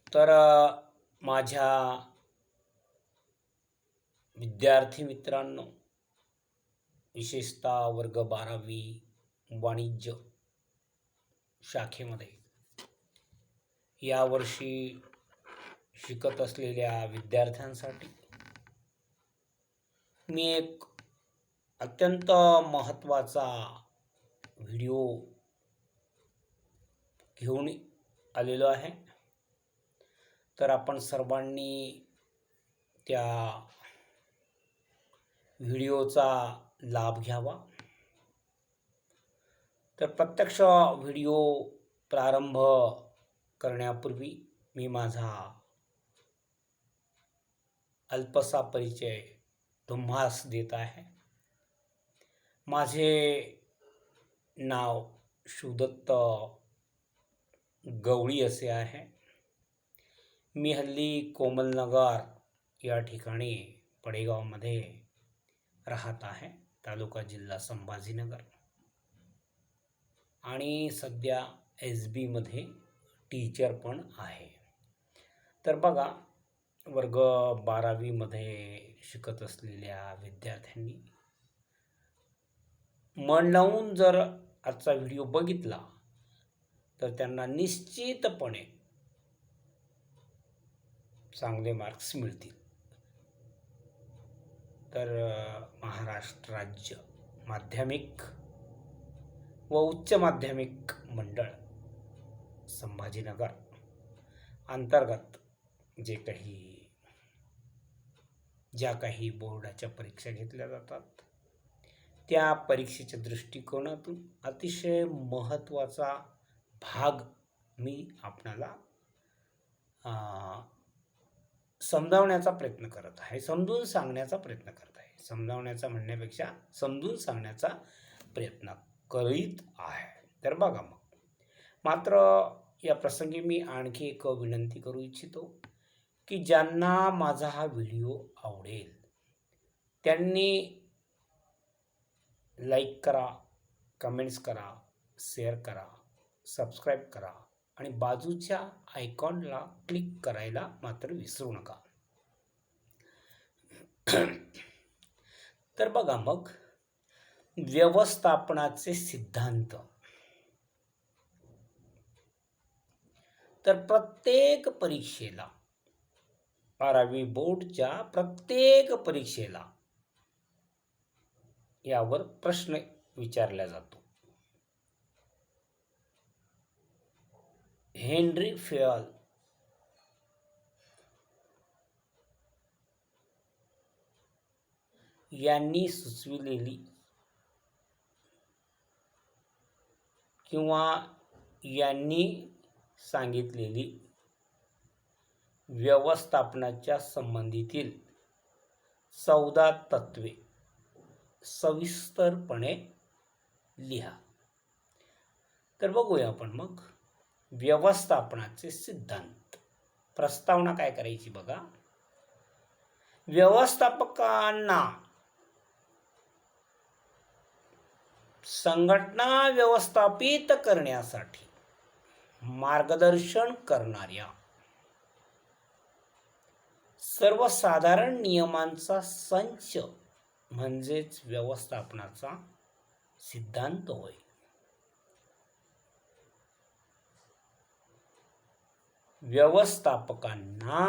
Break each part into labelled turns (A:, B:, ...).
A: तर माझ्या विद्यार्थी मित्रांनो, विशेषतः वर्ग 12वी वाणिज्य शाखेमध्ये यावर्षी शिकत असलेल्या विद्यार्थ्यांसाठी मी एक अत्यंत महत्त्वाचा व्हिडिओ घेऊन आलेलो आहे. तर आपण सर्वांनी त्या व्हिडिओचा लाभ घ्यावा. तर प्रत्यक्ष व्हिडिओ प्रारंभ करण्यापूर्वी मी माझा अल्पसा परिचय तुम्हास देत आहे. माझे नाव शिवदत्त गवळी असे आहे. मी हल्ली कोमलनगर या ठिकाणी पडेगावमध्ये राहत आहे, तालुका जिल्हा संभाजीनगर, आणि सध्या SBमध्ये टीचर पण आहे. तर बघा, वर्ग 12वीमध्ये शिकत असलेल्या विद्यार्थ्यांनी मन लावून जर आजचा व्हिडिओ बघितला तर त्यांना निश्चितपणे चांगले मार्क्स मिळतील. तर महाराष्ट्र राज्य माध्यमिक व उच्च माध्यमिक मंडळ संभाजीनगर अंतर्गत ज्या काही बोर्डाच्या परीक्षा घेतल्या जातात, त्या परीक्षेच्या दृष्टिकोनातून अतिशय महत्त्वाचा भाग मी आपणाला समजावण्याचा प्रयत्न करत आहे, समजून सांगण्याचा प्रयत्न करत आहे. समजावण्याचा म्हणण्यापेक्षा समजून सांगण्याचा प्रयत्न करीत आहे. तर बघा, मात्र या प्रसंगी मी आणखी एक विनंती करू इच्छितो की ज्यांना माझा हा व्हिडिओ आवडेल त्यांनी लाईक करा, कमेंट्स करा, शेअर करा, सबस्क्राईब करा आणि बाजूच्या आयकॉनला क्लिक करायला मात्र विसरू नका. तर बघा, मग व्यवस्थापनाचे सिद्धांत. तर प्रत्येक परीक्षेला, 12वी बोर्डच्या प्रत्येक परीक्षेला यावर प्रश्न विचारला जातो. हेनरी फेयल यांनी सुचविलेली किंवा यांनी सांगितलेली व्यवस्थापनाच्या संबंधीतील 14 तत्वे सविस्तरपणे लिहा. तर बघूया आपण मग व्यवस्थापनाचे सिद्धांत. प्रस्तावना काय करायची बघा. व्यवस्थापकांना संघटना व्यवस्थापित करण्यासाठी मार्गदर्शन करणाऱ्या सर्वसाधारण नियमांचा संच म्हणजेच व्यवस्थापनाचा सिद्धांत होय. व्यवस्थापकांना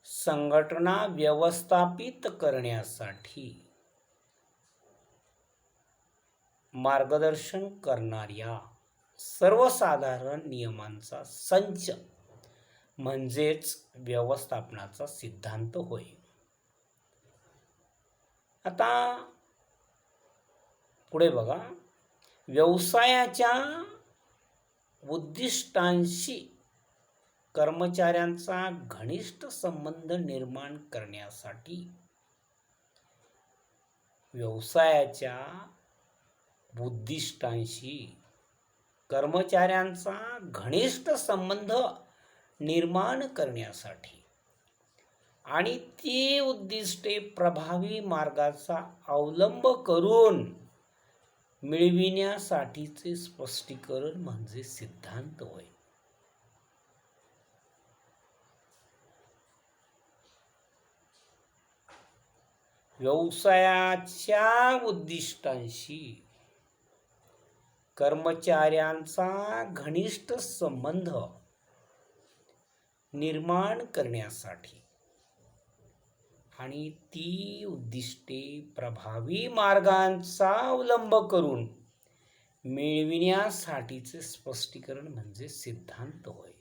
A: संघटना व्यवस्थापित करण्यासाठी मार्गदर्शन करणाऱ्या सर्वसाधारण नियमांचा संच म्हणजेच व्यवस्थापनाचा सिद्धांत होय. आता पुढे बघा. व्यवसायाच्या उद्दिष्टांशी कर्मचाऱ्यांचा घनिष्ठ संबंध निर्माण करण्यासाठी व्यवसायाच्या उद्दिष्टांशी कर्मचाऱ्यांचा घनिष्ठ संबंध निर्माण करण्यासाठी आणि ती उद्दिष्टे प्रभावी मार्गाचा अवलंब करून मिळविण्यासाठीचे स्पष्टीकरण म्हणजे सिद्धांत होय. व्यवसायाच्या उद्दिष्टांशी कर्मचाऱ्यांचा घनिष्ठ संबंध निर्माण करण्यासाठी आणि ती उद्दिष्टे प्रभावी मार्गांचा अवलंब करून मिळविण्यासाठीचे स्पष्टीकरण म्हणजे सिद्धांत होय.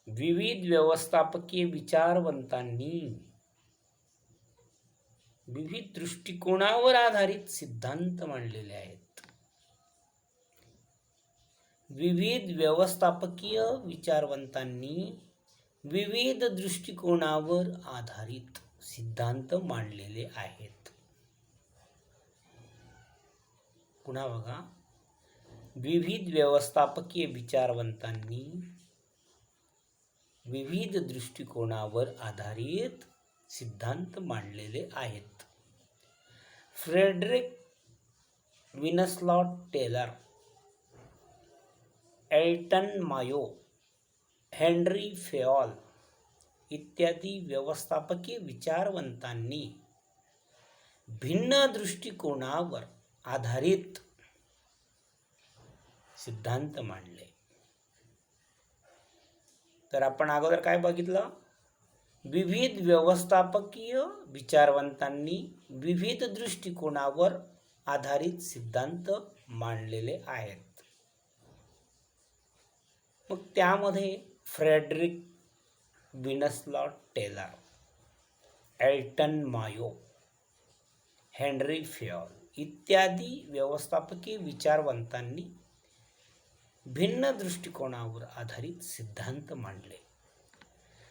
A: विविध व्यवस्थापकीय विचारवंतांनी विविध दृष्टिकोनावर आधारित सिद्धांत मांडलेले आहेत. विविध व्यवस्थापकीय विचारवंतांनी विविध दृष्टिकोनावर आधारित सिद्धांत मांडलेले आहेत. पुन्हा बघा, विविध व्यवस्थापकीय विचारवंतांनी विविध दृष्टिकोनावर आधारित सिद्धांत मांडलेले आहेत. Frederick Winslow Taylor, Elton Mayo, Henry Fayol इत्यादी व्यवस्थापकीय विचारवंतांनी भिन्न दृष्टिकोनावर आधारित सिद्धांत मांडले. तर आपण अगोदर काय बघितलं? विविध व्यवस्थापकीय विचारवंतांनी विविध दृष्टिकोनावर आधारित सिद्धांत मांडलेले आहेत. मग त्यामध्ये Frederick Winslow Taylor, Elton Mayo, Henry Fayol इत्यादी व्यवस्थापकीय विचारवंतांनी भिन्न दृष्टिकोनावर आधारित सिद्धांत मांडले.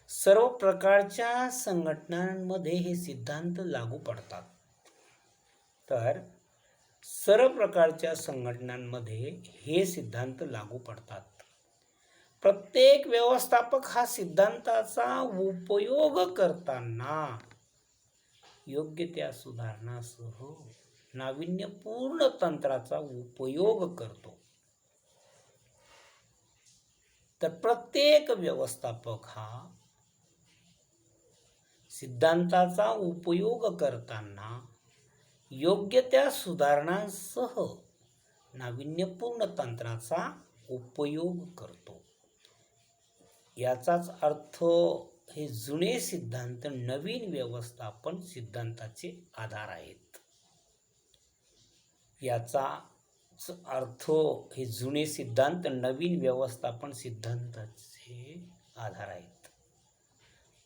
A: सर्व प्रकारच्या संघटनांमध्ये हे सिद्धांत लागू पडतात. तर सर्व प्रकारच्या संघटनांमध्ये हे सिद्धांत लागू पडतात. प्रत्येक व्यवस्थापक हा सिद्धांताचा उपयोग करताना योग्य त्या सुधारणासह नाविन्यपूर्ण तंत्राचा उपयोग करतो. तर प्रत्येक व्यवस्थापक हा सिद्धांताचा उपयोग करताना योग्य त्या सुधारणांसह नाविन्यपूर्ण तंत्राचा उपयोग करतो. याचाच अर्थ हे जुने सिद्धांत नवीन व्यवस्थापन सिद्धांताचे आधार आहेत. याचाच अर्थ हे जुने सिद्धांत नवीन व्यवस्थापन सिद्धांताचे आधार आहेत.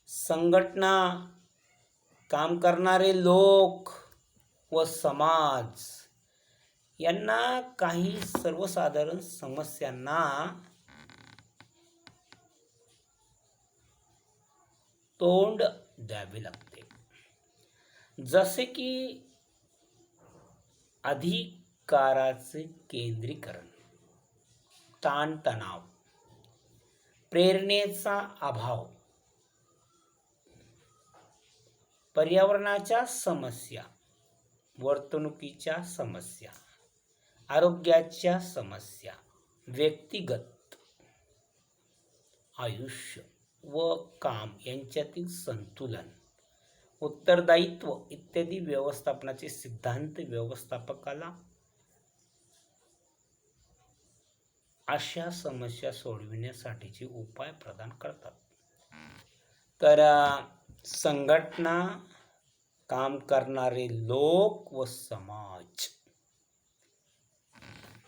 A: संघटना, काम करणारे लोक व समाज यांना काही सर्वसाधारण समस्यांना तोंड द्यावे लागते. जसे की अधिकाराचे केंद्रीकरण, ताणतणाव, प्रेरणेचा अभाव, पर्यावरणाच्या समस्या, वर्तणुकीच्या समस्या, आरोग्याच्या समस्या, व्यक्तिगत आयुष्य व काम यांच्यातील संतुलन, उत्तरदायित्व इत्यादी व्यवस्थापनाचे सिद्धांत व्यवस्थापकाला अशा समस्या सोडविण्यासाठीचे उपाय प्रदान करतात. तर संघटना, काम करणारे लोक व समाज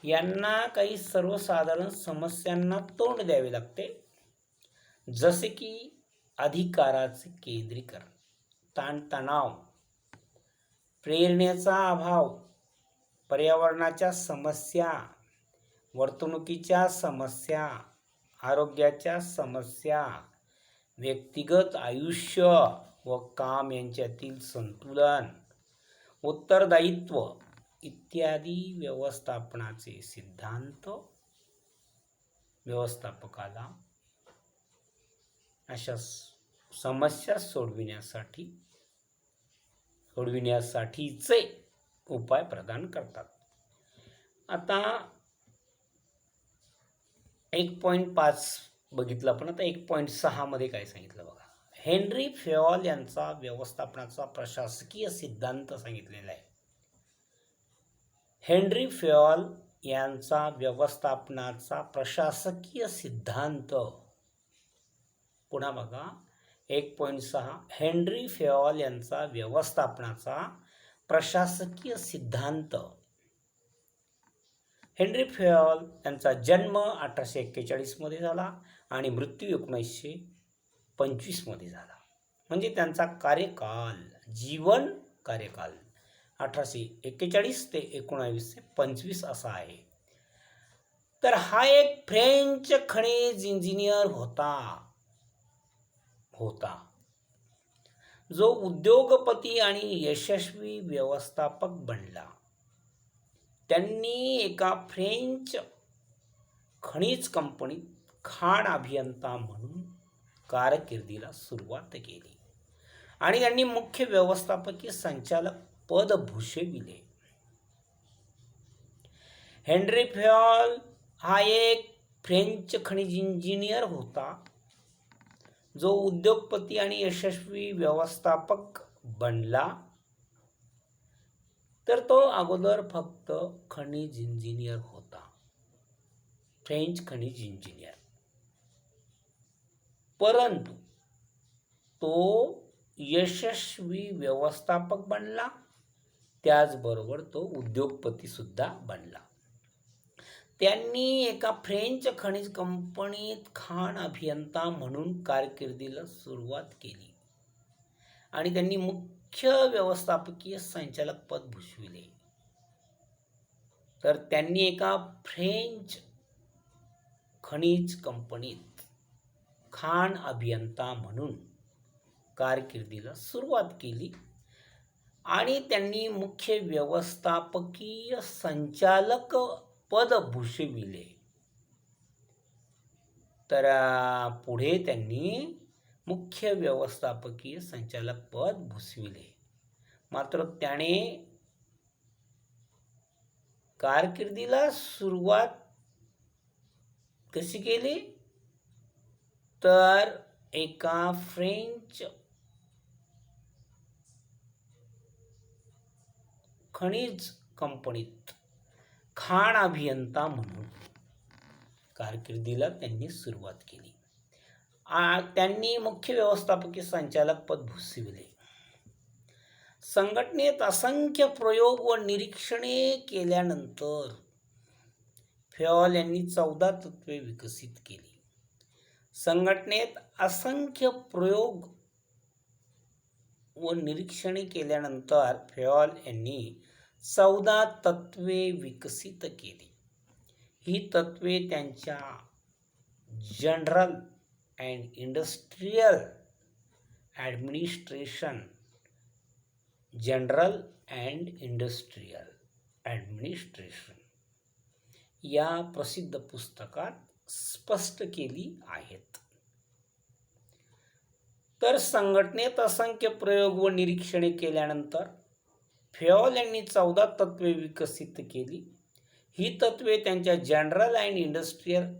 A: यांना काही सर्वसाधारण समस्यांना तोंड द्यावे लागते. जसे की अधिकाराचे केंद्रीकरण, ताणतणाव, प्रेरणेचा अभाव, पर्यावरणाच्या समस्या, वर्तणुकीच्या समस्या, आरोग्याच्या समस्या, व्यक्तिगत आयुष्य व काम यांच्यातील संतुलन, उत्तरदायित्व इत्यादी व्यवस्थापनाचे सिद्धांत व्यवस्थापकाला अशा समस्या सोडविण्यासाठीचे उपाय प्रदान करतात. आता 1.5 बघितलं, पण आता 1.6 मध्ये काय सांगितलं बघा. हेनरी फेयॉल यांचा व्यवस्थापनाचा प्रशासकीय सिद्धांत सांगितलेला आहे. हेनरी फेयॉल यांचा व्यवस्थापनाचा प्रशासकीय सिद्धांत, पुन्हा बघा 1.6 हेनरी फेयॉल यांचा व्यवस्थापनाचा प्रशासकीय सिद्धांत. हेनरी फेयॉल यांचा जन्म 1841 मध्ये झाला आणि मृत्यू 1925 मध्ये झाला. म्हणजे त्यांचा कार्यकाल, जीवन कार्यकाल 1841 ते 1925 असा आहे. तर हा एक फ्रेंच खनिज इंजिनियर होता जो उद्योगपती आणि यशस्वी व्यवस्थापक बनला. त्यांनी एका फ्रेंच खनिज कंपनीत खाण अभियंता म्हणून कारकिर्दीला सुरुवात केली आणि त्यांनी मुख्य व्यवस्थापकीय संचालक पद भूषविले. हेनरी फेयॉल हा एक फ्रेंच खनिज इंजिनियर होता जो उद्योगपती आणि यशस्वी व्यवस्थापक बनला. तर तो अगोदर फक्त खनिज इंजिनियर होता, फ्रेंच खनिज इंजिनियर, परंतु तो यशस्वी व्यवस्थापक बनला, त्याचबरोबर तो उद्योगपती सुद्धा बनला. त्यांनी एका फ्रेंच खनिज कंपनीत खाण अभियंता म्हणून कारकिर्दीला सुरुवात केली आणि त्यांनी मुख्य व्यवस्थापकीय संचालक पद भूषविले. तर त्यांनी एका फ्रेंच खनिज कंपनीत खाण अभियंता म्हणून कारकिर्दीला सुरुवात केली आणि त्यांनी मुख्य व्यवस्थापकीय संचालक पद भूषविले. तर पुढे त्यांनी मुख्य व्यवस्थापकीय संचालक पद भूषविले. मात्र त्याने कारकिर्दीला सुरुवात कशी केली, तर एका फ्रेंच खनिज कंपनीत खाण अभियंता म्हणून कारकिर्दीला त्यांनी सुरुवात केली. त्यांनी मुख्य व्यवस्थापकीय संचालक पद भूषविले. संघटनेत असंख्य प्रयोग व निरीक्षणे केल्यानंतर फेयॉल यांनी 14 तत्वे विकसित केली. संघटनेत असंख्य प्रयोग व निरीक्षणे केल्यानंतर फेयॉल यांनी 14 तत्वे विकसित केली. ही तत्वे त्यांच्या जनरल अँड इंडस्ट्रियल ॲडमिनिस्ट्रेशन या प्रसिद्ध पुस्तकात स्पष्ट केली आहेत. तर संघटनेत असंख्य प्रयोग व निरीक्षणे केल्यानंतर फेयॉल यांनी 14 तत्वे विकसित केली. ही तत्वे त्यांच्या जनरल अँड इंडस्ट्रियल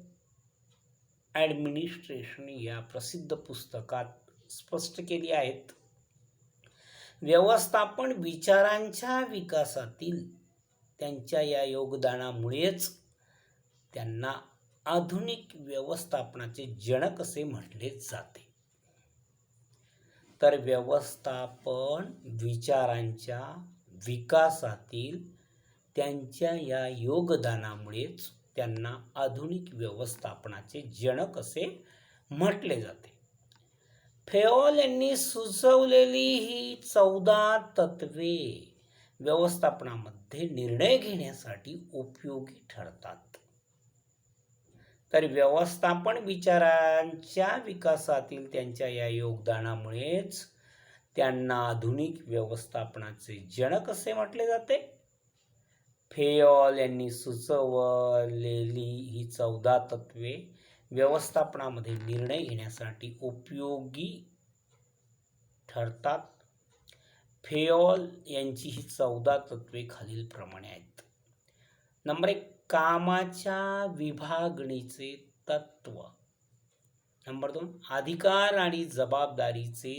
A: ॲडमिनिस्ट्रेशन या प्रसिद्ध पुस्तकात स्पष्ट केली आहेत. व्यवस्थापन विचारांच्या विकासातील त्यांच्या या योगदानामुळेच त्यांना आधुनिक व्यवस्थापनाचे जनक असे म्हटले जाते. तर व्यवस्थापन विचारांच्या विकासातील त्यांच्या या योगदानामुळेच त्यांना आधुनिक व्यवस्थापनाचे जनक असे म्हटले जाते. फेयॉल यांनी सुचवलेली ही 14 तत्वे व्यवस्थापनामध्ये निर्णय घेण्यासाठी उपयोगी ठरतात. तर व्यवस्थापन विचारांच्या विकासातील त्यांच्या या योगदानामुळेच त्यांना आधुनिक व्यवस्थापनाचे जनक असे म्हटले जाते. फेयॉल यांनी सुचवलेली ही 14 तत्वे व्यवस्थापनामध्ये निर्णय घेण्यासाठी उपयोगी ठरतात. फेयॉल यांची ही 14 तत्वे खालीलप्रमाणे आहेत. नंबर 1, कामाच्या विभागणीचे तत्व. नंबर 2 अधिकार आणि जबाबदारीचे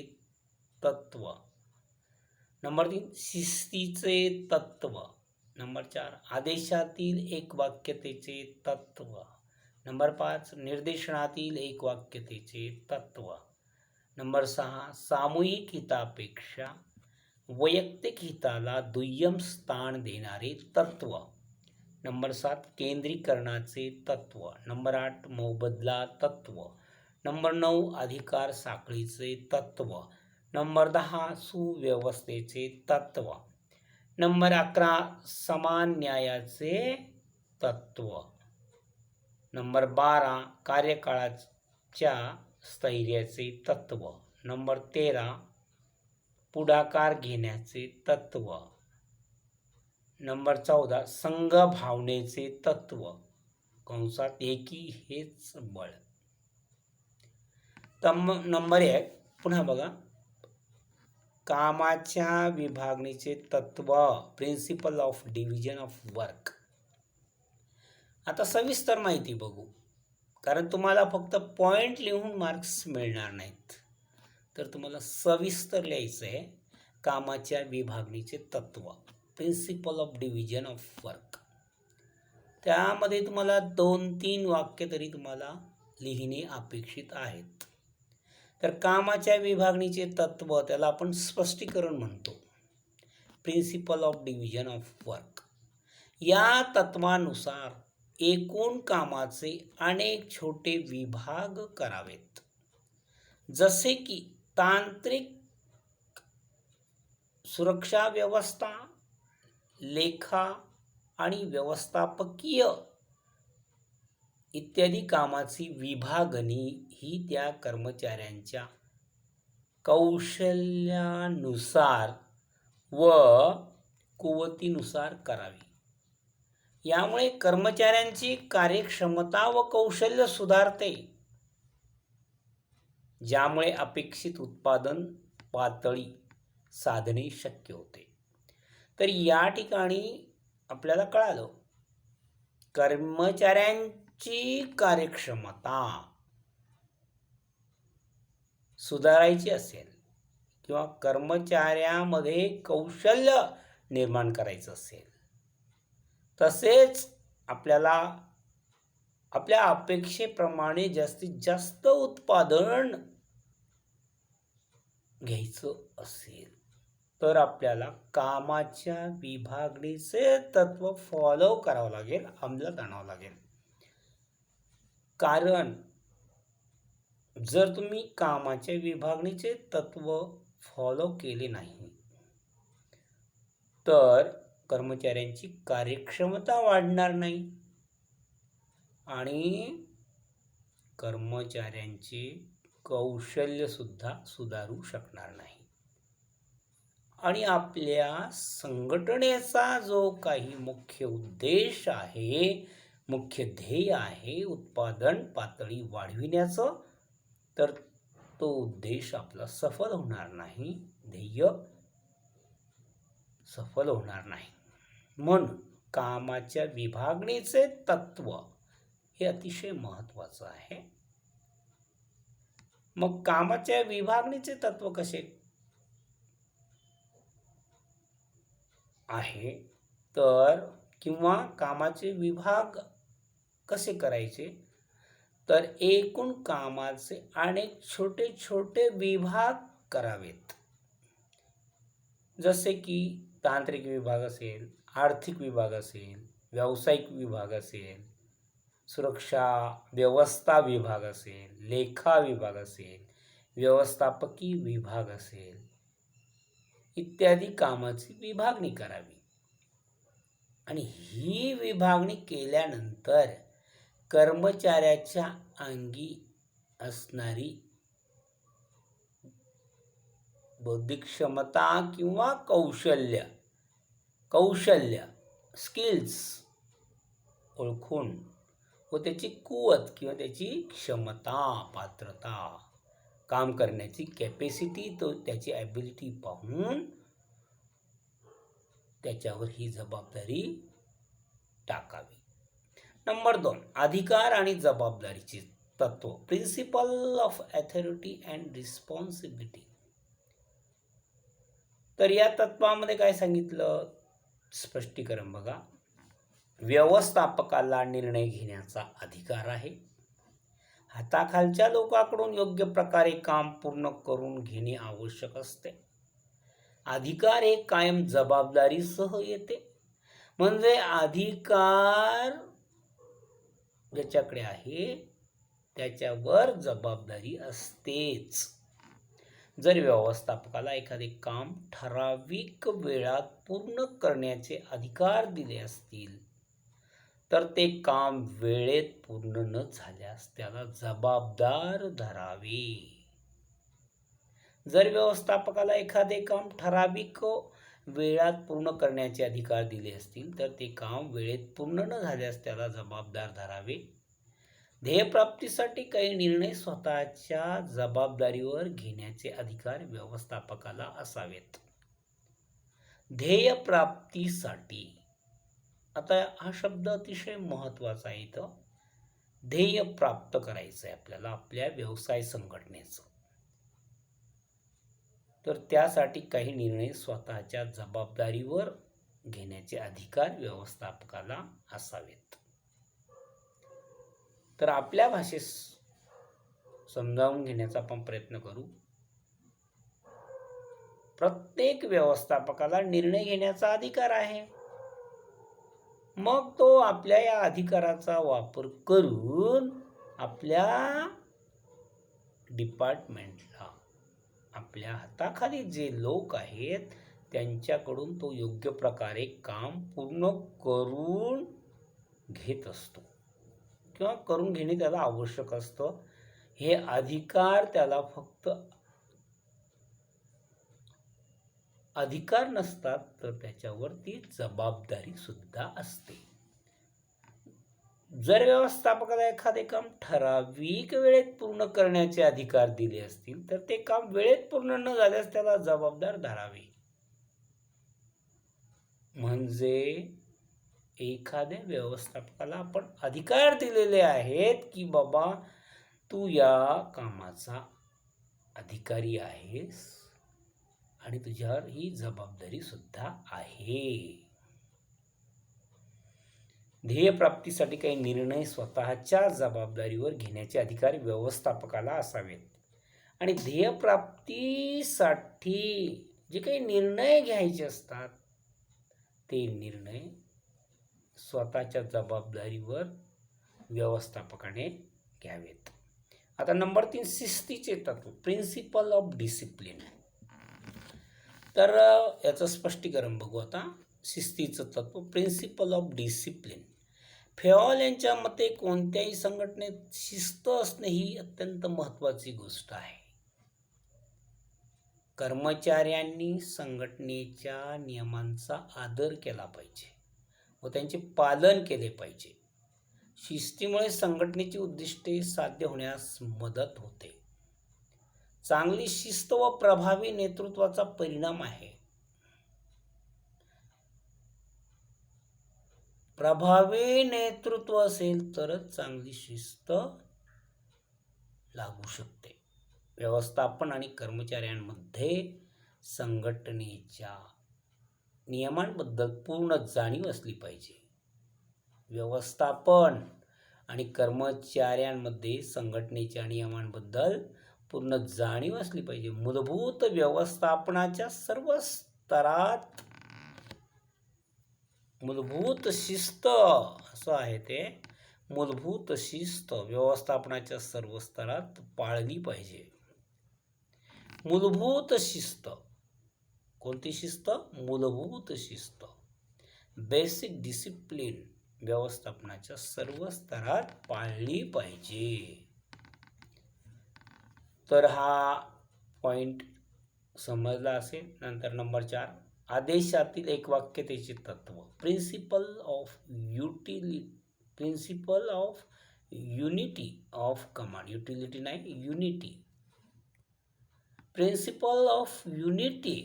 A: तत्व. नंबर 3 शिस्तीचे तत्व. नंबर 4 आदेशातील एकवाक्यतेचे तत्व. नंबर 5 निर्देशनातील एकवाक्यतेचे तत्व. नंबर 6 सामूहिक हितापेक्षा वैयक्तिक हिताला दुय्यम स्थान देणारे तत्व. नंबर 7 केंद्रीकरणाचे तत्व. नंबर 8 मोबदला तत्व. नंबर 9 अधिकार साखळीचे तत्व. नंबर 10 सुव्यवस्थेचे तत्व. नंबर 11 समान न्यायाचे तत्व. नंबर 12 कार्यकाळाच्या स्थैर्याचे तत्व. नंबर 13 पुढाकार घेण्याचे तत्व. नंबर 14 संघ भावनेचे तत्व. कंसात एकी हेच बळ. नंबर 1 पुन्हा बघा, कामाच्या विभागणीचे तत्व, principle of division of work. आता सविस्तर माहिती बघू, कारण तुम्हाला फक्त पॉईंट लिहून मार्क्स मिळणार नाहीत, तर तुम्हाला सविस्तर लिहायचं आहे. कामाच्या विभागणीचे तत्व, principle of division of work. त्यामध्ये तुम्हाला 2-3 वाक्य तरी तुम्हाला लिहिणे अपेक्षित आहेत. तर कामाच्या विभागणीचे तत्व, त्याला आपण स्पष्टीकरण म्हणतो, principle of division of work. या तत्वानुसार एकूण कामाचे अनेक छोटे विभाग करावेत, जसे की तांत्रिक सुरक्षा व्यवस्था, लेखा आणि व्यवस्थापकीय इत्यादी कामाची विभागणी ही त्या कर्मचाऱ्यांच्या कौशल्यानुसार व कुवतीनुसार करावी. यामुळे कर्मचाऱ्यांची कार्यक्षमता व कौशल्य सुधारते, ज्यामुळे अपेक्षित उत्पादन पातळी साधणे शक्य होते. तर या ठिकाणी आपल्याला कळालं, कर्मचाऱ्यांची कार्यक्षमता सुधारायची असेल किंवा कर्मचाऱ्यामध्ये कौशल्य निर्माण करायचं असेल, तसेच आपल्याला आपल्या अपेक्षेप्रमाणे जास्तीत जास्त उत्पादन घ्यायचं असेल, तर आपल्याला कामाच्या विभागणीचे तत्व फॉलो करावं लागेल, अंमलात आणावं लागेल. कारण जर तुम्ही कामाच्या विभागणीचे तत्व फॉलो केले नाही, तर कर्मचाऱ्यांची कार्यक्षमता वाढणार नाही आणि कर्मचाऱ्यांचे कौशल्यसुद्धा सुधारू शकणार नाही. आणि आपल्या संघटनेचा जो काही मुख्य उद्देश आहे, मुख्य ध्येय आहे उत्पादन पातळी वाढविण्याचं, तर तो उद्देश आपला सफल होणार नाही, ध्येय सफल होणार नाही. म्हणून कामाच्या विभागणीचे तत्व हे अतिशय महत्त्वाचं आहे. मग कामाच्या विभागणीचे तत्व कसे आहे, तर किंवा कामाचे विभाग कसे करायचे, तर एकूण कामाचे अनेक छोटे छोटे विभाग करावेत, जसे की तांत्रिक विभाग असेल, आर्थिक विभाग असेल, व्यावसायिक विभाग असेल, सुरक्षा व्यवस्था विभाग असेल, लेखा विभाग असेल, व्यवस्थापकीय विभाग असेल, इत्यादी कामाची विभागणी करावी. आणि ही विभागणी केल्यानंतर कर्मचाऱ्याच्या अंगी असणारी बौद्धिक क्षमता किंवा कौशल्य स्किल्स ओळखून व त्याची कुवत किंवा त्याची क्षमता, पात्रता, काम करण्याची कॅपॅसिटी, तो त्याची ॲबिलिटी पाहून त्याच्यावर ही जबाबदारी टाकावी. नंबर 2 अधिकार आणि जबाबदारीचे तत्व, principle of authority and responsibility. तर या तत्वामध्ये काय सांगितलं, स्पष्टीकरण बघा. व्यवस्थापकाला निर्णय घेण्याचा अधिकार आहे. हाताखालच्या लोकांकडून योग्य प्रकारे काम पूर्ण करून घेणे आवश्यक असते. अधिकार हे कायम जबाबदारीसह येते. म्हणजे अधिकार ज्याच्याकडे आहे त्याच्यावर जबाबदारी असतेच. जर व्यवस्थापकाला एखादे काम ठराविक वेळात पूर्ण करण्याचे अधिकार दिले असतील तर ते काम वेळेत पूर्ण न झाल्यास त्याला जबाबदार धरावे. जर व्यवस्थापकाला एखादे काम ठराविक वेळात पूर्ण करण्याचे अधिकार दिले असतील तर ते काम वेळेत पूर्ण न झाल्यास त्याला जबाबदार धरावे. ध्येयप्राप्तीसाठी काही निर्णय स्वतःच्या जबाबदारीवर घेण्याचे अधिकार व्यवस्थापकाला असावेत. ध्येयप्राप्तीसाठी, आता हा शब्द अतिशय महत्त्वाचा आहे. इथं ध्येय प्राप्त करायचं आहे आपल्याला आपल्या व्यवसाय संघटनेचं, तर त्यासाठी काही निर्णय स्वतःच्या जबाबदारीवर घेण्याचे अधिकार व्यवस्थापकाला असावेत. तर आपल्या भाषेत समजावून घेण्याचा आपण प्रयत्न करू. प्रत्येक व्यवस्थापकाला निर्णय घेण्याचा अधिकार आहे. मग तो आपल्या या अधिकाराचा वापर करून आपल्या डिपार्टमेंटला, आपल्या हाताखाली जे लोक आहेत त्यांच्याकडून तो योग्य प्रकारे काम पूर्ण करून घेत असतो किंवा करून घेणे त्याला आवश्यक असतं. हे अधिकार त्याला फक्त अधिकार नसतात तर त्याच्यावरती जबाबदारी सुद्धा असते. जर व्यवस्थापकाला एखादे काम ठराविक वेळेत पूर्ण करण्याचे अधिकार दिले असतील तर ते काम वेळेत पूर्ण न झाल्यास त्याला जबाबदार धरावे. म्हणजे एखाद्या व्यवस्थापकाला आपण अधिकार दिलेले आहेत की बाबा तू या कामाचा अधिकारी आहेस आणि तुझ्यावर ही जबाबदारी सुद्धा आहे. ध्येयप्राप्तीसाठी काही निर्णय स्वतःच्या जबाबदारीवर घेण्याचे अधिकार व्यवस्थापकाला असावेत. आणि ध्येयप्राप्तीसाठी जे काही निर्णय घ्यायचे असतात ते निर्णय स्वतःच्या जबाबदारीवर व्यवस्थापकाने घ्यावेत. आता नंबर 3, शिस्तीचे तत्व, प्रिन्सिपल ऑफ डिसिप्लिन. तर याचं स्पष्टीकरण बघू आता. शिस्तीचं तत्व, प्रिन्सिपल ऑफ डिसिप्लिन. फेऑल यांच्या मते कोणत्याही संघटनेत शिस्त असणे ही अत्यंत महत्त्वाची गोष्ट आहे. कर्मचाऱ्यांनी संघटनेच्या नियमांचा आदर केला पाहिजे व त्यांचे पालन केले पाहिजे. शिस्तीमुळे संघटनेची उद्दिष्टे साध्य होण्यास मदत होते. चांगली शिस्त व प्रभावी नेतृत्वाचा परिणाम आहे. प्रभावी नेतृत्व असेल तरच चांगली शिस्त लागू शकते. व्यवस्थापन आणि कर्मचाऱ्यांमध्ये संघटनेच्या नियमांबद्दल पूर्ण जाणीव असली पाहिजे. व्यवस्थापन आणि कर्मचाऱ्यांमध्ये संघटनेच्या नियमांबद्दल पूर्ण जाणीव असली पाहिजे. मूलभूत व्यवस्थापनाच्या सर्व स्तरात मूलभूत शिस्त असं आहे ते, मूलभूत शिस्त व्यवस्थापनाच्या सर्व स्तरात पाळली पाहिजे. मूलभूत शिस्त, कोणती शिस्त? मूलभूत शिस्त, बेसिक डिसिप्लिन व्यवस्थापनाच्या सर्व स्तरात पाळली पाहिजे. तर हा पॉइंट समजला असेल. नंतर नंबर 4, आदेशातील एकवाक्यतेचे तत्व, principle of unity of command. Utility नाही, unity. Principle of unity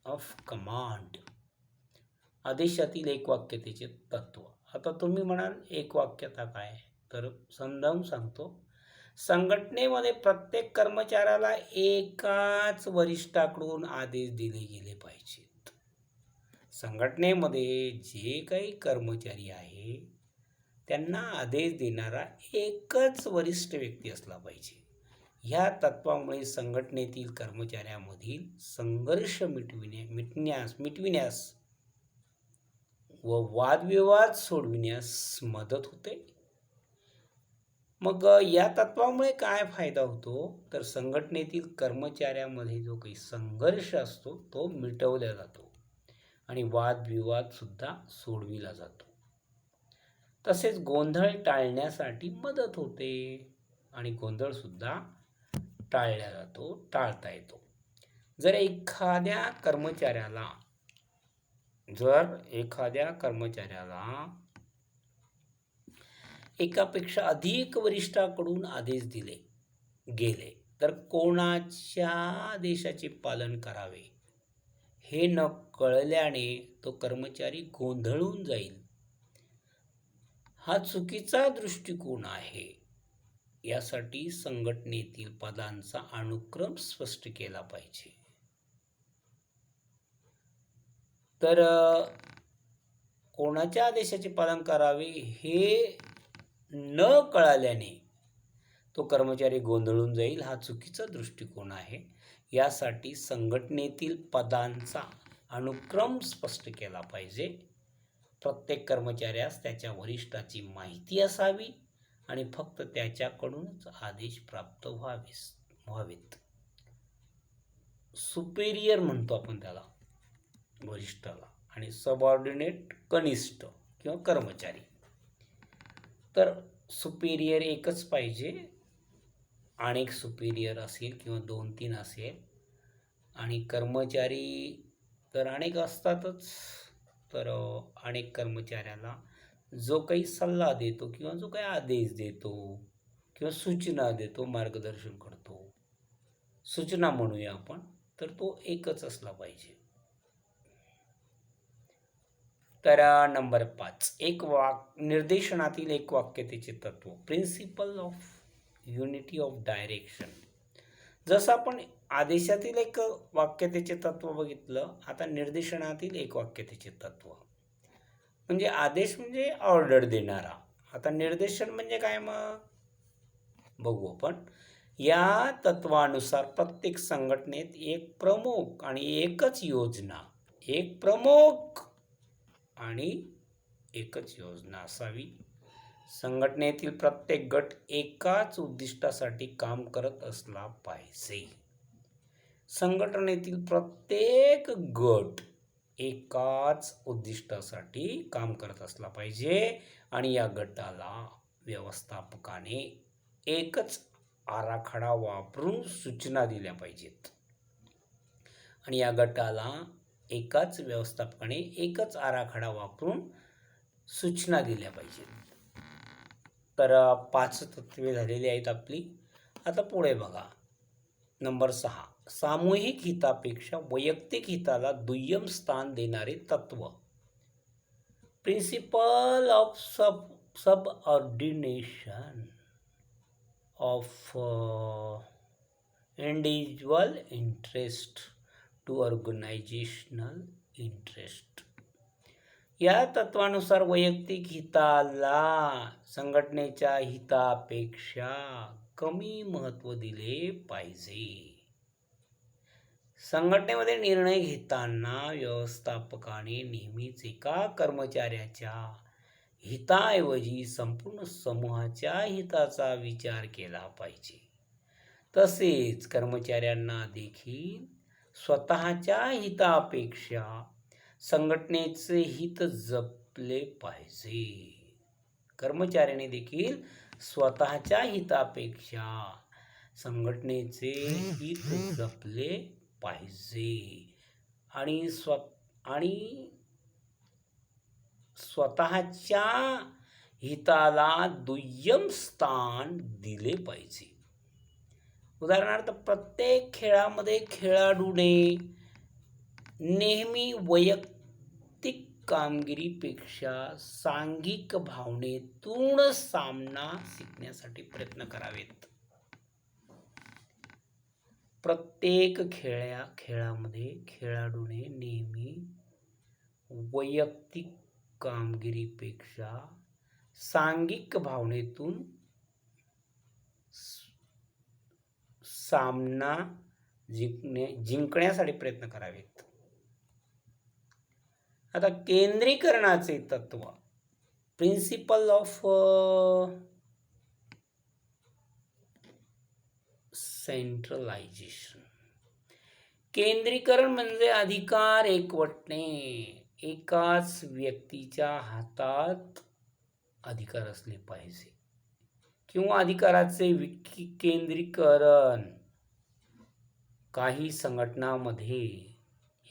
A: of command, आदेशातील एकवाक्यतेचे तत्व. आता तुम्ही म्हणाल एकवाक्यता काय? तर समजावून सांगतो. संघटनेमध्ये प्रत्येक कर्मचाऱ्याला एकाच वरिष्ठाकडून आदेश दिले गेले पाहिजेत. संघटनेमध्ये जे काही कर्मचारी आहे त्यांना आदेश देणारा एकच वरिष्ठ व्यक्ती असला पाहिजे. ह्या तत्वामुळे संघटनेतील कर्मचाऱ्यांमधील संघर्ष मिटविण्यास व वादविवाद सोडविण्यास मदत होते. मग या तत्वामुळे काय फायदा होतो तर संघटनेतील कर्मचाऱ्यांमध्ये जो काही संघर्ष असतो तो मिटवला जातो आणि वादविवाद सुद्धा सोडविला जातो. तसेच गोंधळ टाळण्यासाठी मदत होते आणि गोंधळ सुद्धा टाळता येतो. जर एखाद्या कर्मचाऱ्याला एकापेक्षा अधिक वरिष्ठाकडून आदेश दिले गेले तर कोणाच्या आदेशाचे पालन करावे हे न कळल्याने तो कर्मचारी गोंधळून जाईल. हा चुकीचा दृष्टिकोन आहे. यासाठी संघटनेतील पदांचा अनुक्रम स्पष्ट केला पाहिजे. तर कोणाच्या आदेशाचे पालन करावे हे न कळाल्याने तो कर्मचारी गोंधळून जाईल. हा चुकीचा दृष्टिकोन आहे. यासाठी संघटनेतील पदांचा अनुक्रम स्पष्ट केला पाहिजे. प्रत्येक कर्मचाऱ्यास त्याच्या वरिष्ठाची माहिती असावी आणि फक्त त्याच्याकडूनच आदेश प्राप्त व्हावेत. सुपेरियर म्हणतो आपण त्याला वरिष्ठाला, आणि सबऑर्डिनेट कनिष्ठ किंवा कर्मचारी. तर सुपेरियर एकच पाहिजे. अनेक सुपेरियर असेल किंवा 2-3 असेल आणि कर्मचारी तर अनेक असतातच. तर अनेक कर्मचाऱ्याला जो काही सल्ला देतो किंवा जो काही आदेश देतो किंवा सूचना देतो, मार्गदर्शन करतो, सूचना म्हणूया आपण, तर तो एकच असला पाहिजे. तर नंबर 5 निर्देशनातील एकवाक्यतेचे तत्व, principle of unity of direction. जसं आपण आदेशातील एक वाक्यतेचे तत्व बघितलं, आता निर्देशनातील एकवाक्यतेचे तत्व म्हणजे आदेश म्हणजे ऑर्डर देणारा. आता निर्देशन म्हणजे काय मग बघू आपण. या तत्वानुसार प्रत्येक संघटनेत एक प्रमुख आणि एकच योजना असावी. संघटनेतील प्रत्येक गट एकाच उद्दिष्टासाठी काम करत असला पाहिजे. संघटनेतील प्रत्येक गट एकाच उद्दिष्टासाठी काम करत असला पाहिजे आणि या गटाला व्यवस्थापकाने एकच आराखडा वापरून सूचना दिल्या पाहिजेत. आणि या गटाला व्यवस्थापकाने एकच आराखडा वापरून सूचना दिल्या पाहिजेत. तर 5 तत्वे झालेली आहेत आपली. आता पुढे बघा. नंबर 6 सामूहिक हितापेक्षा वैयक्तिक हिताला दुय्यम स्थान देणारे तत्व, principle of subordination of individual interest to organisational interest. या तत्वानुसार वैयक्तिक हिताला संघटनेच्या हितापेक्षा कमी महत्त्व दिले पाहिजे. संघटनेमध्ये निर्णय घेताना व्यवस्थापकाने नेहमीच एका कर्मचाऱ्याच्या हिताऐवजी संपूर्ण समूहाच्या हिताचा विचार केला पाहिजे. तसेच कर्मचाऱ्यांना देखील स्वतःच्या हितापेक्षा संघटनेचे हित जपले पाहिजे. कर्मचाऱ्याने देखील स्वतःच्या हितापेक्षा संघटनेचे हित जपले पाहिजे आणि स्वतःच्या हिताला दुय्यम स्थान दिले पाहिजे. उदाहरणार्थ प्रत्येक खेळामध्ये खेळाडूने नेहमी वैयक्तिक कामगिरीपेक्षा सांघिक भावनेतून सामना शिकण्यासाठी प्रयत्न करावेत. प्रत्येक खेळामध्ये खेळाडूने नेहमी वैयक्तिक कामगिरीपेक्षा सांघिक भावनेतून सामना जिंकण्यासाठी प्रयत्न करावेत. आता केंद्रीकरणाचे तत्व, प्रिन्सिपल ऑफ सेंट्रलायझेशन. केंद्रीकरण म्हणजे अधिकार एकवटणे. एकाच व्यक्तीच्या हातात अधिकार असले पाहिजे किंवा अधिकाराचे विकेंद्रीकरण. काही संघटनांमध्ये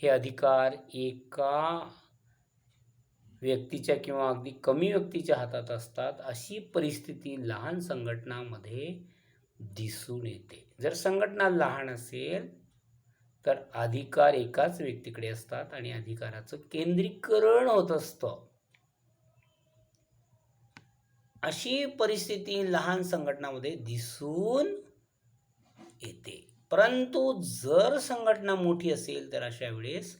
A: हे अधिकार एका व्यक्तीच्या किंवा अगदी कमी व्यक्तीच्या हातात असतात. अशी परिस्थिती लहान संघटनांमध्ये दिसून येते. जर संघटना लहान असेल तर अधिकार एकाच व्यक्तीकडे असतात आणि अधिकाराचं केंद्रीकरण होत असतं. अशी परिस्थिती लहान संघटनांमध्ये दिसून येते. परंतु जर संघटना मोठी असेल तर अशा वेळेस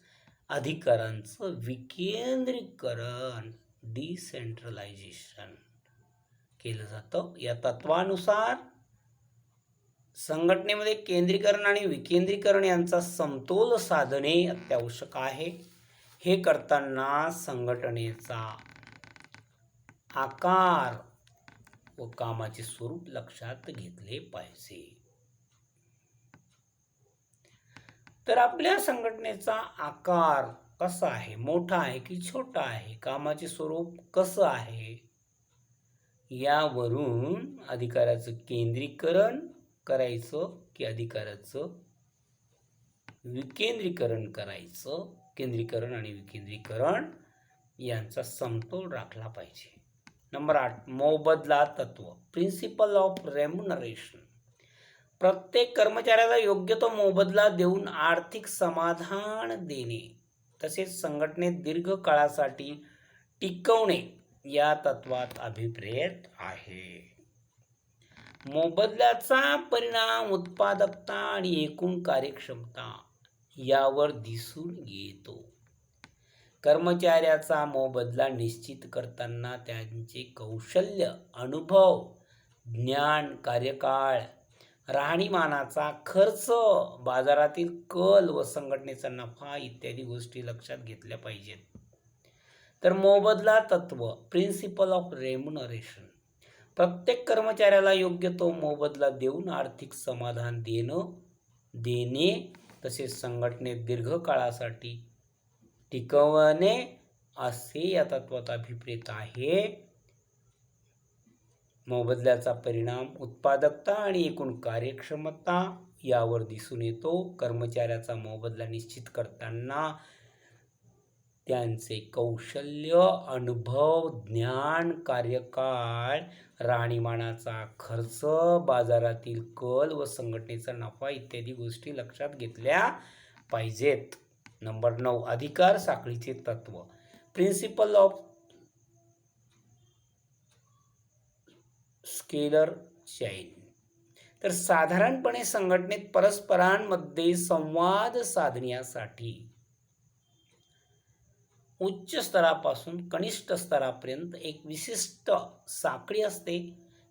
A: अधिकारांचं विकेंद्रीकरण, डिसेंट्रलायझेशन केलं जातं. या तत्वानुसार संघटनेमध्ये केंद्रीकरण आणि विकेंद्रीकरण यांचा समतोल साधणे अत्यावश्यक आहे. हे करताना संघटनेचा आकार व कामाचे स्वरूप लक्षात घेतले पाहिजे. तर आपल्या संघटनेचा आकार कसा आहे, मोठा आहे की छोटा आहे, कामाचे स्वरूप कसं आहे, यावरून अधिकाराचं केंद्रीकरण करायचं की अधिकाराचं विकेंद्रीकरण करायचं, केंद्रीकरण आणि विकेंद्रीकरण यांचा समतोल राखला पाहिजे. नंबर 8, मोबदला तत्व, प्रिन्सिपल ऑफ रेम्युनरेशन. प्रत्येक कर्मचाऱ्याला योग्य तो मोबदला देऊन आर्थिक समाधान देणे तसेच संघटनेत दीर्घ काळासाठी टिकवणे या तत्वात अभिप्रेत आहे. मोबदल्याचा परिणाम उत्पादकता आणि एकूण कार्यक्षमता यावर दिसून येतो. कर्मचाऱ्याचा मोबदला निश्चित करताना त्यांचे कौशल्य, अनुभव, ज्ञान, कार्यकाळ, राहणीमानाचा खर्च, बाजारातील कल व संघटनेचा नफा इत्यादी गोष्टी लक्षात घेतल्या पाहिजेत. तर मोबदला तत्व, प्रिन्सिपल ऑफ रेम्युनरेशन, प्रत्येक कर्मचाऱ्याला योग्य तो मोबदला देऊन आर्थिक समाधान देणे तसेच संघटनेत दीर्घकाळासाठी टिकवणे असे या तत्वात अभिप्रेत आहे. मोबदल्याचा परिणाम उत्पादकता आणि एकूण कार्यक्षमता यावर दिसून येतो. कर्मचाऱ्याचा मोबदला निश्चित करताना त्यांचे कौशल्य, अनुभव, ज्ञान, कार्यकाळ, राहणीमानाचा खर्च, बाजारातील कल व संघटनेचा नफा इत्यादी गोष्टी लक्षात घेतल्या पाहिजेत. नंबर 9, अधिकार साखळीचे तत्व, प्रिन्सिपल ऑफ स्केलर चेन. तर साधारणपणे संघटनेत परस्परांमध्ये संवाद साधण्यासाठी उच्च स्तरापासून कनिष्ठ स्तरापर्यंत एक विशिष्ट साखळी असते.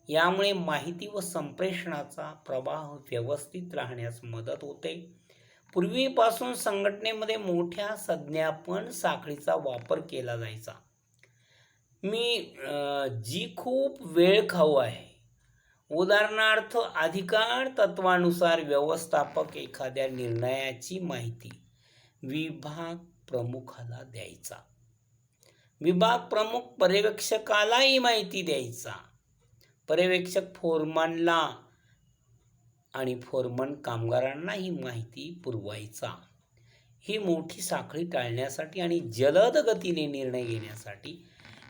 A: यामुळे माहिती व संप्रेषणाचा प्रवाह व्यवस्थित राहण्यास मदत होते. पूर्वीपासून संघटनेमध्ये मोठ्या संज्ञापन साखळीचा वापर केला जायचा. जी खूप वेळखाऊ आहे. उदाहरणार्थ, अधिकार तत्वानुसार व्यवस्थापक एखाद्या निर्णयाची माहिती विभाग प्रमुखाला द्यायचा. विभाग प्रमुख पर्यवेक्षकालाही माहिती द्यायचा. पर्यवेक्षक फोरमनला आणि फोरमन कामगारांना ही माहिती पुरवायचा. ही मोठी साखळी टाळण्यासाठी आणि जलद गतीने निर्णय घेण्यासाठी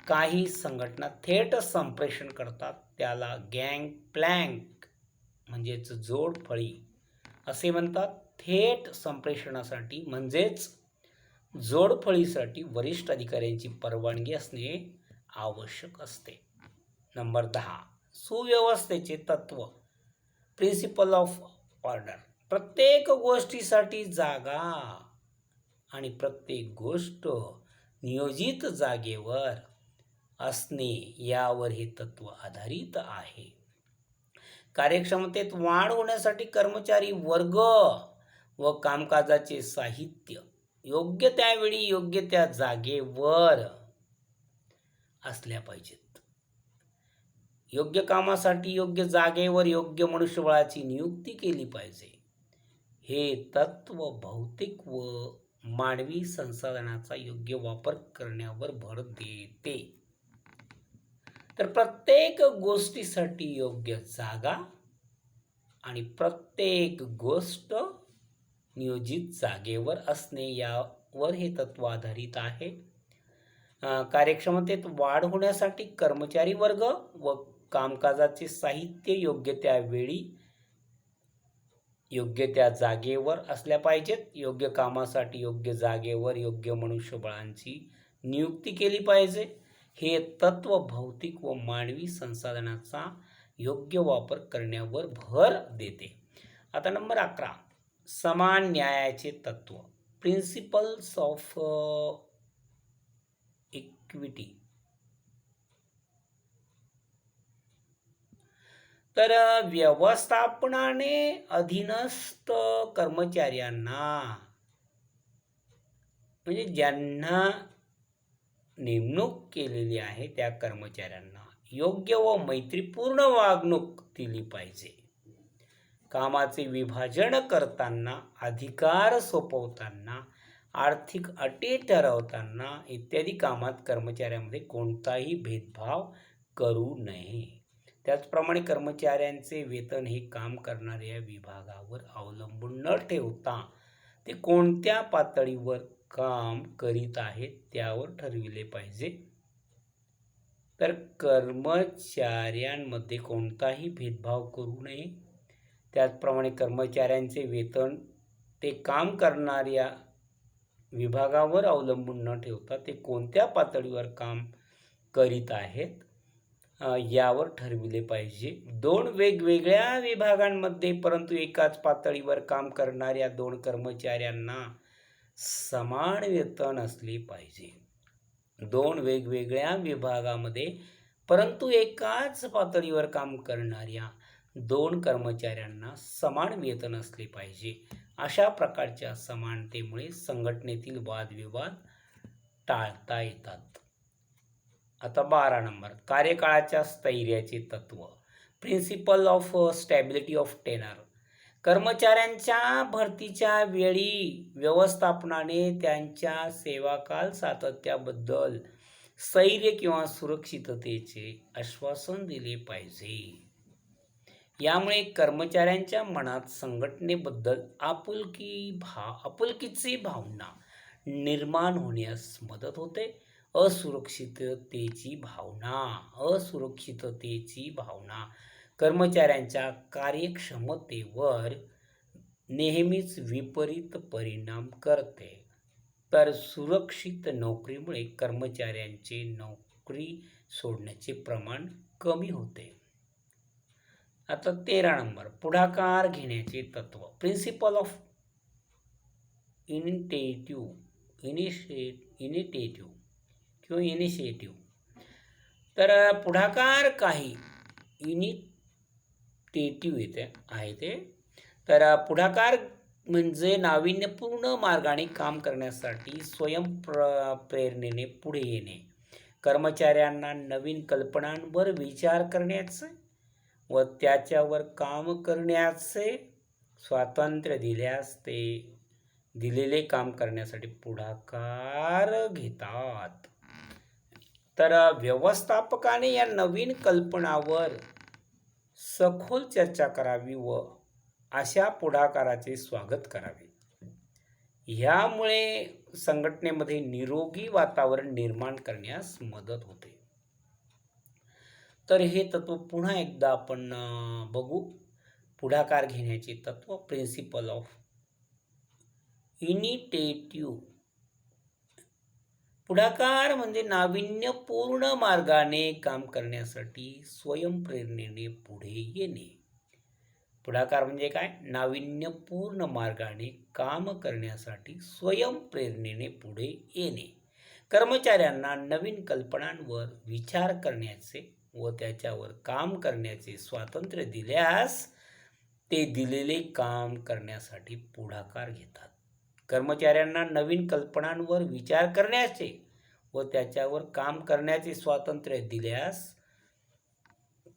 A: काही संघटना थेट संप्रेषण करतात. त्याला गँग प्लँक म्हणजेच जोडफळी असे म्हणतात. थेट संप्रेषणासाठी म्हणजेच जोडफळीसाठी वरिष्ठ अधिकाऱ्यांची परवानगी असणे आवश्यक असते. नंबर 10, सुव्यवस्थेचे तत्व, प्रिन्सिपल ऑफ ऑर्डर. प्रत्येक गोष्टीसाठी जागा आणि प्रत्येक गोष्ट नियोजित जागेवर असणे यावर हे तत्व आधारित आहे. कार्यक्षमतेत वाढ होण्यासाठी कर्मचारी वर्ग व कामकाजाचे साहित्य योग्य त्यावेळी योग्य त्या जागेवर असल्या पाहिजेत. योग्य कामासाठी योग्य जागेवर योग्य मनुष्यबळाची नियुक्ती केली पाहिजे. हे तत्व भौतिक व मानवी संसाधनाचा योग्य वापर करण्यावर भर देते. तर प्रत्येक गोष्टीसाठी योग्य जागा आणि प्रत्येक गोष्ट नियोजित जागेवर असणे यावर हे तत्व आधारित आहे. कार्यक्षमतेत वाढ होण्यासाठी कर्मचारी वर्ग व कामकाजाचे साहित्य योग्य त्या वेळी योग्य त्या जागेवर असल्या पाहिजेत. योग्य कामासाठी योग्य जागेवर योग्य मनुष्यबळांची नियुक्ती केली पाहिजे. हे तत्व भौतिक व मानवी संसाधनाचा योग्य वापर करण्यावर भर देते. आता नंबर 11, समान न्यायाचे तत्व, प्रिन्सिपल्स ऑफ इक्विटी. तर व्यवस्थापनाने अधीनस्थ कर्मचाऱ्यांना म्हणजे ज्यांना नेमणूक केलेली आहे त्या कर्मचाऱ्यांना योग्य व मैत्रीपूर्ण वागणूक दिली पाहिजे. कामाचे विभाजन करताना, अधिकार सोपवताना, आर्थिक अटी ठरवताना इत्यादी कामात कर्मचाऱ्यांमध्ये कोणताही भेदभाव करू नये. त्याचप्रमाणे कर्मचाऱ्यांचे वेतन हे काम करणाऱ्या विभागावर अवलंबून न ठेवता ते कोणत्या पातळीवर काम करीत आहेत त्यावर ठरविले पाहिजे. तर कर्मचाऱ्यांमध्ये कोणताही भेदभाव करू नये. त्याचप्रमाणे कर्मचाऱ्यांचे वेतन ते काम करणाऱ्या विभागावर अवलंबून न ठेवता ते कोणत्या पातळीवर काम करीत आहेत यावर ठरविले पाहिजे. 2 वेगवेगळ्या विभागांमध्ये परंतु एकाच पातळीवर काम करणाऱ्या 2 कर्मचाऱ्यांना समान वेतन असले पाहिजे. 2 वेगवेगळ्या विभागामध्ये परंतु एकाच पातळीवर काम करणाऱ्या 2 कर्मचाऱ्यांना समान वेतन असले पाहिजे. अशा प्रकारच्या समानतेमुळे संघटनेतील वादविवाद टाळता येतात. आता 12 नंबर, कार्यकाळाच्या स्थैर्याचे तत्व, principle of stability of tenure. कर्मचाऱ्यांच्या भरतीच्या वेळी व्यवस्थापनाने त्यांच्या सेवाकाल सातत्याबद्दल स्थैर्य किंवा सुरक्षिततेचे आश्वासन दिले पाहिजे. यामुळे कर्मचाऱ्यांच्या मनात संघटनेबद्दल आपुलकीची भावना निर्माण होण्यास मदत होते. असुरक्षिततेची भावना कर्मचाऱ्यांच्या कार्यक्षमतेवर नेहमीच विपरीत परिणाम करते. तर सुरक्षित नोकरीमुळे कर्मचाऱ्यांचे नोकरी सोडण्याचे प्रमाण कमी होते. आता 13 नंबर, पुढाकार घेण्याचे तत्व, प्रिन्सिपल ऑफ इनिशिएटिव्ह. तर पुढाकार काही इनिशिएटिव्ह आहे ते. तर पुढाकार म्हणजे नाविन्यपूर्ण मार्गाने काम करण्यासाठी स्वयंप्रेरणेने पुढे येणे. कर्मचाऱ्यांना नवीन कल्पनांवर विचार करण्याचे व त्याच्यावर काम करण्याचे स्वातंत्र्य दिल्यास ते दिलेले काम करण्यासाठी पुढाकार घेतात. तर व्यवस्थापकाने या नवीन कल्पनावर सखोल चर्चा करावी व अशा पुढाकाराचे स्वागत करावे. ह्यामुळे संघटनेमध्ये निरोगी वातावरण निर्माण करण्यास मदत होते. तर हे तत्व पुन्हा एकदा आपण बघू. पुढाकार घेण्याचे तत्व, प्रिन्सिपल ऑफ इनिशिएटिव्ह. पुढाकार म्हणजे नाविन्यपूर्ण मार्गाने काम करण्यासाठी स्वयंप्रेरणेने पुढे येणे. पुढाकार म्हणजे काय? नाविन्यपूर्ण मार्गाने काम करण्यासाठी स्वयंप्रेरणेने पुढे येणे. कर्मचाऱ्यांना नवीन कल्पनांवर विचार करण्याचे व त्याच्यावर काम करण्याचे स्वातंत्र्य दिल्यास ते दिलेले काम करण्यासाठी पुढाकार घेतात. कर्मचाऱ्यांना नवीन कल्पनांवर विचार करण्याचे व त्याच्यावर काम करण्याचे स्वातंत्र्य दिल्यास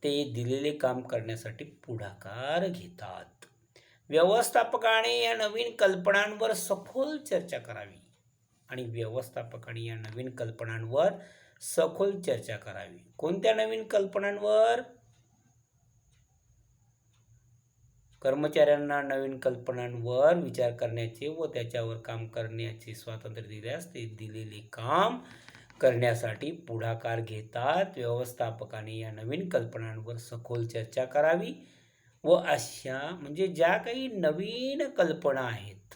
A: ते दिलेले काम करण्यासाठी पुढाकार घेतात. व्यवस्थापकाने या नवीन कल्पनांवर सखोल चर्चा करावी आणि व्यवस्थापकाने या नवीन कल्पनांवर सखोल चर्चा करावी. कोणत्या नवीन कल्पनांवर? कर्मचाऱ्यांना नवीन कल्पनांवर विचार करण्याचे व त्याच्यावर काम करण्याचे स्वातंत्र्य दिल्यास ते दिलेले काम करण्यासाठी पुढाकार घेतात. व्यवस्थापकाने या नवीन कल्पनांवर सखोल चर्चा करावी व अशा म्हणजे ज्या काही नवीन कल्पना आहेत,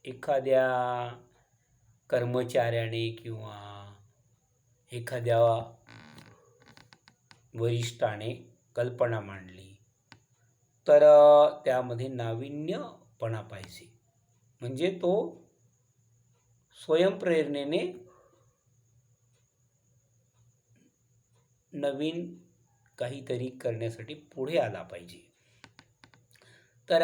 A: एखाद्या कर्मचाऱ्याने किंवा एखाद्या वरिष्ठाने कल्पना मांडली तर त्यामध्ये नाविन्यपणा पाहिजे. म्हणजे तो स्वयंप्रेरणेने नवीन काहीतरी करण्यासाठी पुढे आला पाहिजे. तर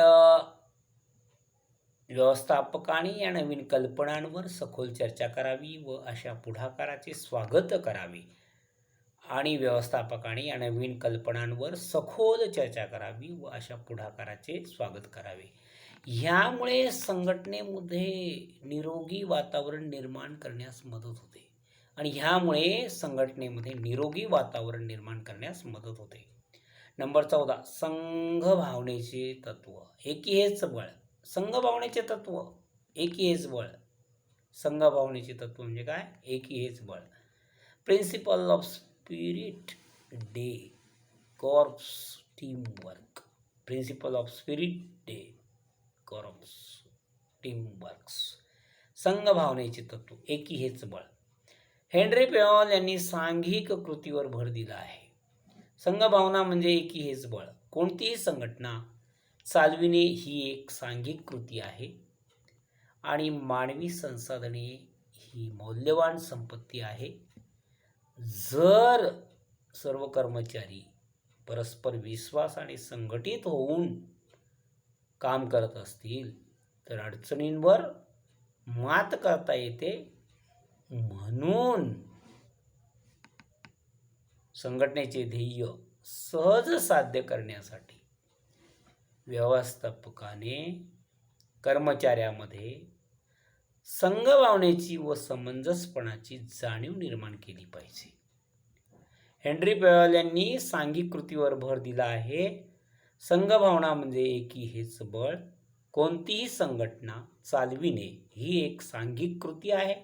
A: व्यवस्थापकाने या नवीन कल्पनांवर सखोल चर्चा करावी व अशा पुढाकाराचे स्वागत करावे. आणि व्यवस्थापकाने या नवीन कल्पनांवर सखोल चर्चा करावी व अशा पुढाकाराचे स्वागत करावे. ह्यामुळे संघटनेमध्ये निरोगी वातावरण निर्माण करण्यास मदत होते आणि ह्यामुळे संघटनेमध्ये निरोगी वातावरण निर्माण करण्यास मदत होते. नंबर 14, संघभावनेचे तत्व. एकी हेच बळ. संघभावनेचे तत्व एकी हेच बळ. संघभावनेचे तत्व म्हणजे काय? एकी हेच बळ. Principle of spirit de corps teamwork. Principle of spirit de corps teamworks. संघभावनेचे तत्व एकी हेच बळ. हेनरी पेयॉल यांनी सांघिक कृतीवर भर दिला आहे. संघभावना म्हणजे एकी हेच बळ. कोणतीही संघटना चालविणे ही एक सांघिक कृती आहे आणि मानवी संसाधने ही मौल्यवान संपत्ती आहे. जर सर्व कर्मचारी परस्पर विश्वासाने संघटित होऊन काम करत असतील तर अडचणींवर मात करता येते. म्हणून संघटनेचे ध्येय सहज साध्य करण्यासाठी व्यवस्थापकाने कर्मचाऱ्यामध्ये संघभावनेची व समंजसपणाची जाणीव निर्माण केली पाहिजे. हेनरी पेयॉल यांनी सांघिक कृतीवर भर दिला आहे. संघभावना म्हणजे एकी हेच बळ. कोणतीही संघटना चालविणे ही एक सांघिक कृती आहे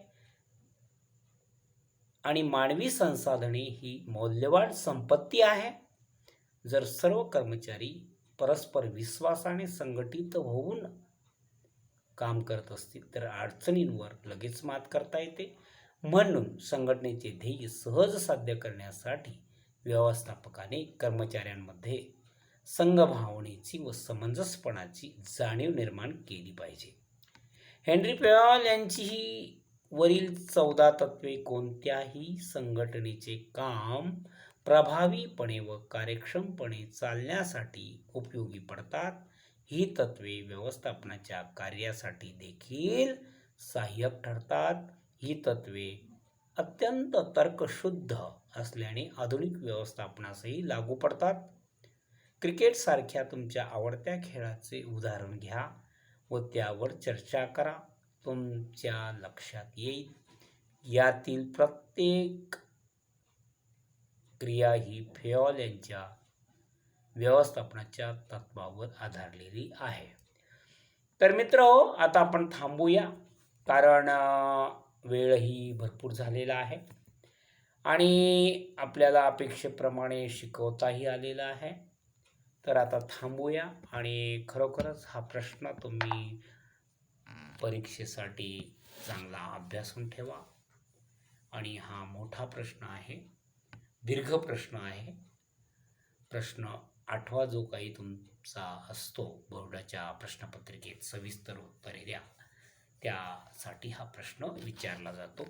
A: आणि मानवी संसाधने ही मौल्यवान संपत्ती आहे. जर सर्व कर्मचारी परस्पर विश्वासाने संघटित होऊन काम करत असतील तर अडचणींवर लगेच मात करता येते. म्हणून संघटनेचे ध्येय सहज साध्य करण्यासाठी व्यवस्थापकाने कर्मचाऱ्यांमध्ये संघभावनेची व समंजसपणाची जाणीव निर्माण केली पाहिजे. हेनरी पेयॉल यांची ही वरील 14 तत्वे कोणत्याही संघटनेचे काम प्रभावीपणे व कार्यक्षमपणे चालण्यासाठी उपयोगी पडतात. ही तत्वे व्यवस्थापनाच्या कार्यासाठी देखील सहाय्यक ठरतात. ही तत्वे अत्यंत तर्कशुद्ध असल्याने आधुनिक व्यवस्थापनासही लागू पडतात. क्रिकेटसारख्या तुमच्या आवडत्या खेळाचे उदाहरण घ्या व त्यावर चर्चा करा. तुमच्या लक्षात येईल यातील प्रत्येक क्रिया ही पेयॉल यांच्या व्यवस्थापनाच्या तत्वावर आधारलेली आहे. तर मित्रहो, आता आपण थांबूया कारण वेळही भरपूर झालेला आहे आणि आपल्याला अपेक्षेप्रमाणे शिकवताही आलेला आहे. तर आता थांबूया आणि खरोखरच हा प्रश्न तुम्ही परीक्षेसाठी चांगला अभ्यासून ठेवा. आणि हा मोठा प्रश्न आहे, दीर्घ प्रश्न आहे. प्रश्न 8वा जो काही तुमचा असतो बोर्डाच्या प्रश्नपत्रिकेत सविस्तर उत्तरे द्या, त्यासाठी हा प्रश्न विचारला जातो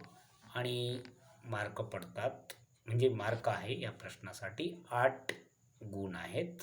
A: आणि मार्क पडतात. म्हणजे मार्क आहे या प्रश्नासाठी 8 गुण आहेत.